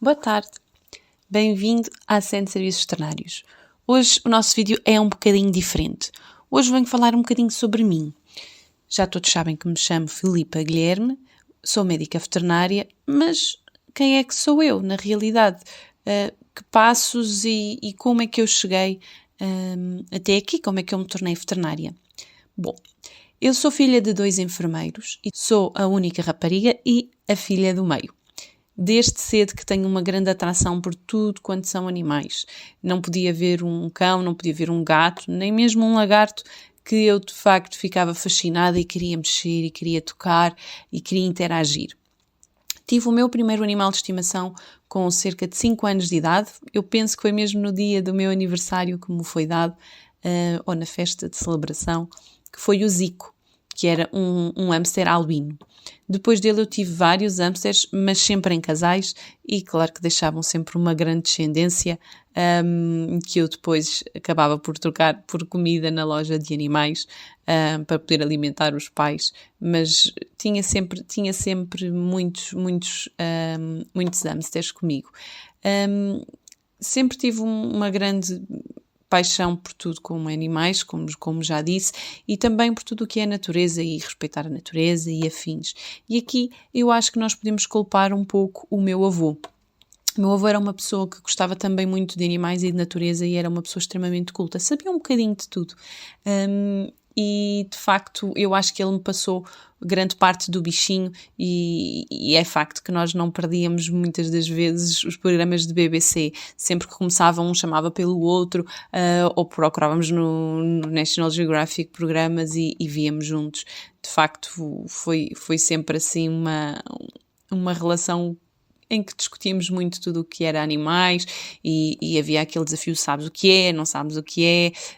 Boa tarde, bem-vindo à Centro de Serviços Veterinários. Hoje o nosso vídeo é um bocadinho diferente. Hoje venho falar um bocadinho sobre mim. Já todos sabem que me chamo Filipa Guilherme, sou médica veterinária, mas quem é que sou eu, na realidade? Que passos e como é que eu cheguei até aqui? Como é que eu me tornei veterinária? Bom, eu sou filha de 2 enfermeiros e sou a única rapariga e a filha do meio. Desde cedo que tenho uma grande atração por tudo quanto são animais. Não podia ver um cão, não podia ver um gato, nem mesmo um lagarto, que eu de facto ficava fascinada e queria mexer e queria tocar e queria interagir. Tive o meu primeiro animal de estimação com cerca de 5 anos de idade. Eu penso que foi mesmo no dia do meu aniversário que me foi dado, ou na festa de celebração, que foi o Zico, que era um hamster albino. Depois dele eu tive vários hamsters, mas sempre em casais e claro que deixavam sempre uma grande descendência, que eu depois acabava por trocar por comida na loja de animais, para poder alimentar os pais, mas tinha sempre muitos hamsters comigo. Sempre tive uma grande paixão por tudo como animais, como já disse, e também por tudo o que é natureza e respeitar a natureza e afins. E aqui eu acho que nós podemos culpar um pouco o meu avô. O meu avô era uma pessoa que gostava também muito de animais e de natureza e era uma pessoa extremamente culta, sabia um bocadinho de tudo. E de facto eu acho que ele me passou grande parte do bichinho e é facto que nós não perdíamos muitas das vezes os programas de BBC. Sempre que começava um chamava pelo outro, ou procurávamos no National Geographic programas e víamos juntos. De facto foi sempre assim uma relação em que discutíamos muito tudo o que era animais e havia aquele desafio, sabes o que é, não sabes o que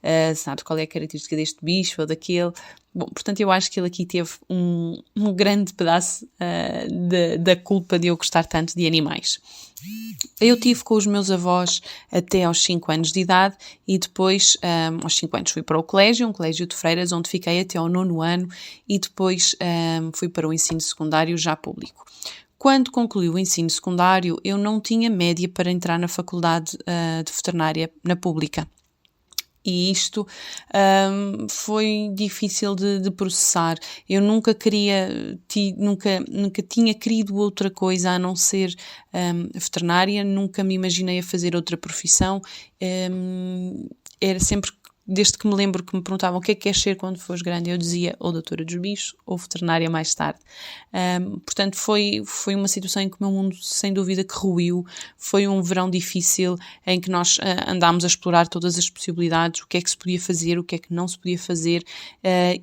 é, sabes qual é a característica deste bicho ou daquele. Bom, portanto eu acho que ele aqui teve um grande pedaço da culpa de eu gostar tanto de animais. Eu tive com os meus avós até aos 5 anos de idade e depois, aos 5 anos, fui para o colégio, um colégio de freiras, onde fiquei até ao 9º ano e depois fui para o ensino secundário já público. Quando concluí o ensino secundário, eu não tinha média para entrar na faculdade de veterinária na pública. E isto foi difícil de processar. Eu nunca nunca tinha querido outra coisa a não ser veterinária, nunca me imaginei a fazer outra profissão. Era sempre, desde que me lembro que me perguntavam o que é que queres ser quando fores grande, eu dizia ou doutora dos bichos ou veterinária mais tarde. Portanto, foi uma situação em que o meu mundo, sem dúvida, que ruiu. Foi um verão difícil em que nós andámos a explorar todas as possibilidades, o que é que se podia fazer, o que é que não se podia fazer,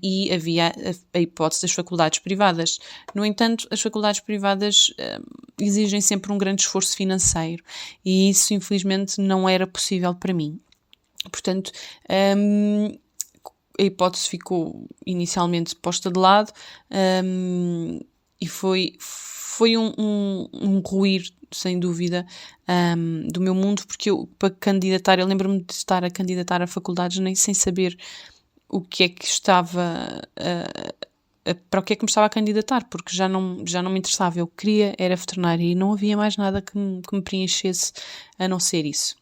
e havia a hipótese das faculdades privadas. No entanto, as faculdades privadas exigem sempre um grande esforço financeiro e isso, infelizmente, não era possível para mim. Portanto, a hipótese ficou inicialmente posta de lado e foi um ruir, sem dúvida, do meu mundo, porque eu, para candidatar, eu lembro-me de estar a candidatar a faculdades nem sem saber o que é que estava para o que é que me estava a candidatar, porque já não me interessava. Eu queria, era veterinária e não havia mais nada que me preenchesse a não ser isso.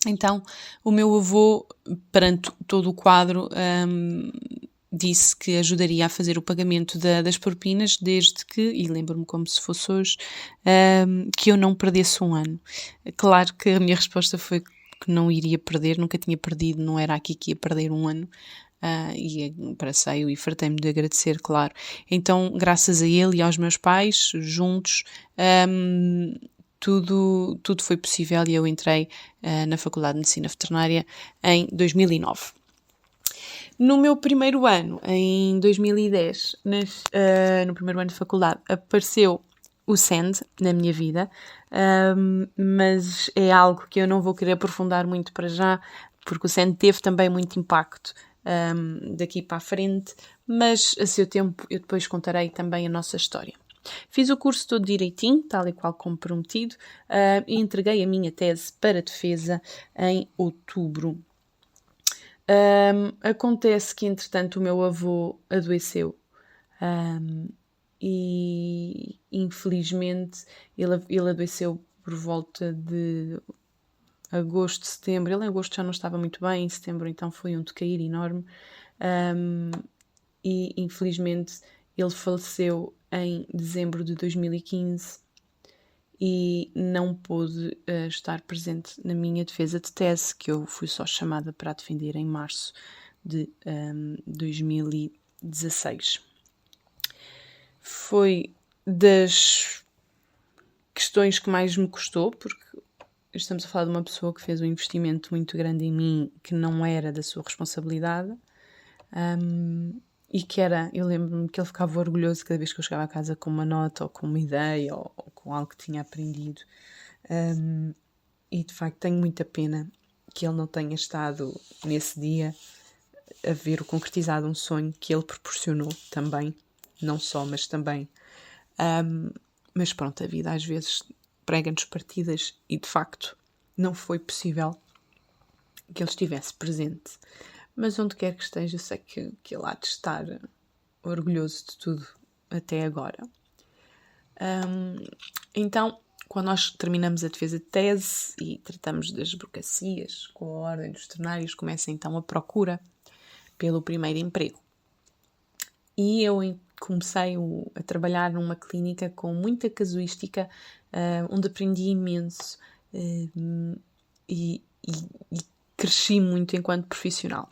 Então, o meu avô, perante todo o quadro, disse que ajudaria a fazer o pagamento das propinas, desde que, e lembro-me como se fosse hoje, que eu não perdesse um ano. Claro que a minha resposta foi que não iria perder, nunca tinha perdido, não era aqui que ia perder um ano. E abracei-o e fartei-me de agradecer, claro. Então, graças a ele e aos meus pais, juntos, tudo foi possível e eu entrei na Faculdade de Medicina Veterinária em 2009. No meu primeiro ano, em 2010, no primeiro ano de faculdade, apareceu o SEND na minha vida, mas é algo que eu não vou querer aprofundar muito para já, porque o SEND teve também muito impacto daqui para a frente, mas a seu tempo eu depois contarei também a nossa história. Fiz o curso todo direitinho, tal e qual como prometido, e entreguei a minha tese para defesa em outubro. Acontece que, entretanto, o meu avô adoeceu e, infelizmente, ele adoeceu por volta de agosto, setembro. Ele em agosto já não estava muito bem, em setembro então foi um decair enorme. E infelizmente ele faleceu em dezembro de 2015 e não pôde estar presente na minha defesa de tese, que eu fui só chamada para defender em março de 2016. Foi das questões que mais me custou, porque estamos a falar de uma pessoa que fez um investimento muito grande em mim que não era da sua responsabilidade. E que era, eu lembro-me que ele ficava orgulhoso cada vez que eu chegava a casa com uma nota ou com uma ideia ou com algo que tinha aprendido. E de facto tenho muita pena que ele não tenha estado nesse dia a ver o concretizado um sonho que ele proporcionou também, não só, mas também. Mas pronto, a vida às vezes prega-nos partidas e de facto não foi possível que ele estivesse presente. Mas onde quer que esteja, eu sei que ele há de estar orgulhoso de tudo até agora. Então, quando nós terminamos a defesa de tese e tratamos das burocracias com a ordem dos ternários, começa então a procura pelo primeiro emprego. E eu comecei a trabalhar numa clínica com muita casuística, onde aprendi imenso e cresci muito enquanto profissional.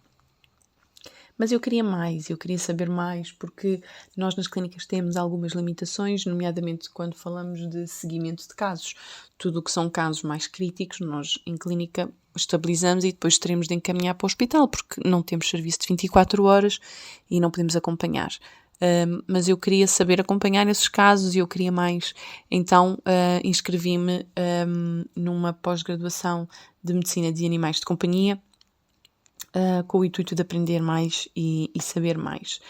Mas eu queria mais, eu queria saber mais, porque nós nas clínicas temos algumas limitações, nomeadamente quando falamos de seguimento de casos. Tudo o que são casos mais críticos, nós em clínica estabilizamos e depois teremos de encaminhar para o hospital, porque não temos serviço de 24 horas e não podemos acompanhar. Mas eu queria saber acompanhar esses casos e eu queria mais. Então inscrevi-me numa pós-graduação de Medicina de Animais de Companhia, com o intuito de aprender mais e saber mais.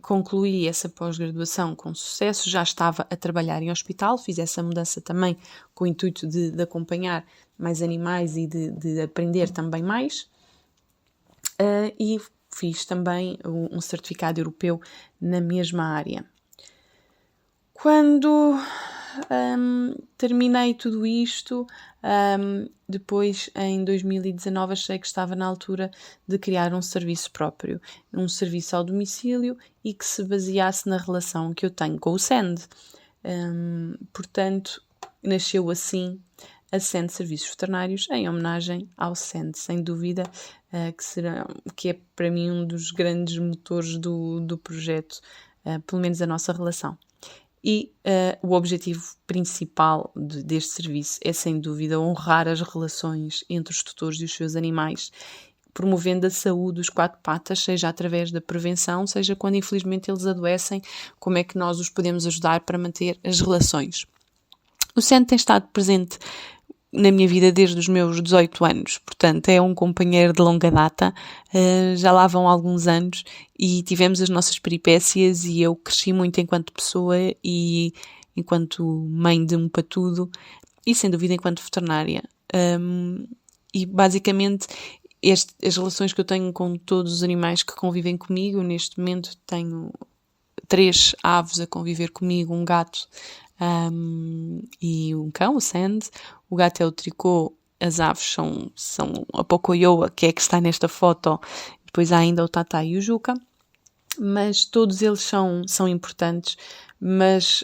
Concluí essa pós-graduação com sucesso, já estava a trabalhar em hospital, fiz essa mudança também com o intuito de acompanhar mais animais e de aprender também mais. E fiz também um certificado europeu na mesma área. Quando terminei tudo isto, depois em 2019 achei que estava na altura de criar um serviço próprio, um serviço ao domicílio e que se baseasse na relação que eu tenho com o SEND. Portanto, nasceu assim a SEND Serviços Veterinários, em homenagem ao SEND, sem dúvida, que é para mim um dos grandes motores do projeto, pelo menos a nossa relação. E o objetivo principal deste serviço é, sem dúvida, honrar as relações entre os tutores e os seus animais, promovendo a saúde dos quatro patas, seja através da prevenção, seja quando infelizmente eles adoecem, como é que nós os podemos ajudar para manter as relações. O SEND tem estado presente na minha vida desde os meus 18 anos, portanto é um companheiro de longa data, já lá vão alguns anos e tivemos as nossas peripécias e eu cresci muito enquanto pessoa e enquanto mãe de um patudo e sem dúvida enquanto veterinária. E basicamente as relações que eu tenho com todos os animais que convivem comigo, neste momento tenho 3 aves a conviver comigo, um gato e um cão, o Sand. O gato é o Tricô, as aves são a Pocoyoa, que é a que está nesta foto, depois há ainda o Tata e o Juca, mas todos eles são importantes, mas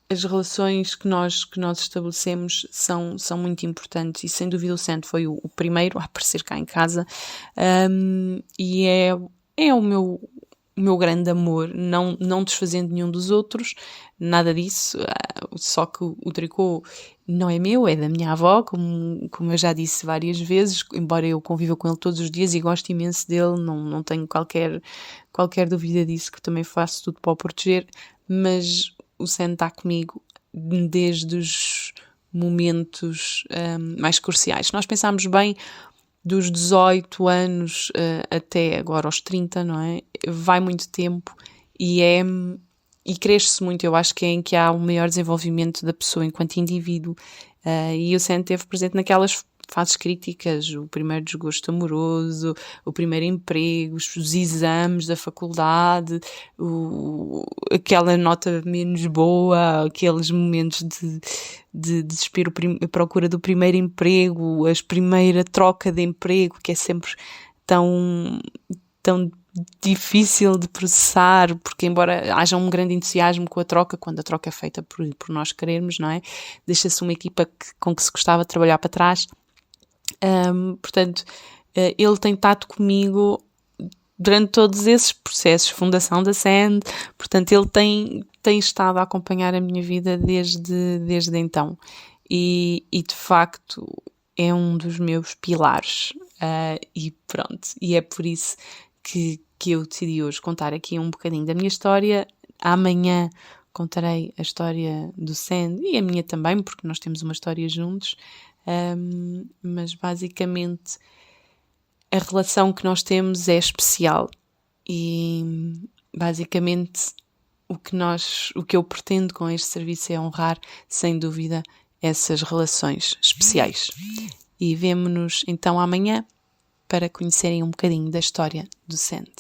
as relações que nós estabelecemos são muito importantes e sem dúvida o Sand foi o primeiro a aparecer cá em casa, e é o meu grande amor, não desfazendo nenhum dos outros, nada disso, só que o Tricô não é meu, é da minha avó, como eu já disse várias vezes, embora eu conviva com ele todos os dias e gosto imenso dele, não tenho qualquer dúvida disso, que também faço tudo para o proteger, mas o Sam está comigo desde os momentos mais cruciais. Se nós pensarmos bem, dos 18 anos até agora aos 30, não é? Vai muito tempo e cresce-se muito. Eu acho que é em que há um maior desenvolvimento da pessoa enquanto indivíduo, e o Sam esteve presente naquelas fases críticas, o primeiro desgosto amoroso, o primeiro emprego, os exames da faculdade, aquela nota menos boa, aqueles momentos de desespero, a procura do primeiro emprego, a primeira troca de emprego, que é sempre tão difícil de processar, porque embora haja um grande entusiasmo com a troca, quando a troca é feita por nós querermos, não é? Deixa-se uma equipa com que se gostava de trabalhar para trás. Portanto, ele tem estado comigo durante todos esses processos, fundação da SAND, portanto ele tem estado a acompanhar a minha vida desde então, e de facto é um dos meus pilares, e pronto, e é por isso que eu decidi hoje contar aqui um bocadinho da minha história. Amanhã contarei a história do SAND e a minha também, porque nós temos uma história juntos, mas basicamente a relação que nós temos é especial e basicamente o que eu pretendo com este serviço é honrar, sem dúvida, essas relações especiais. E vemo-nos então amanhã para conhecerem um bocadinho da história do SAND.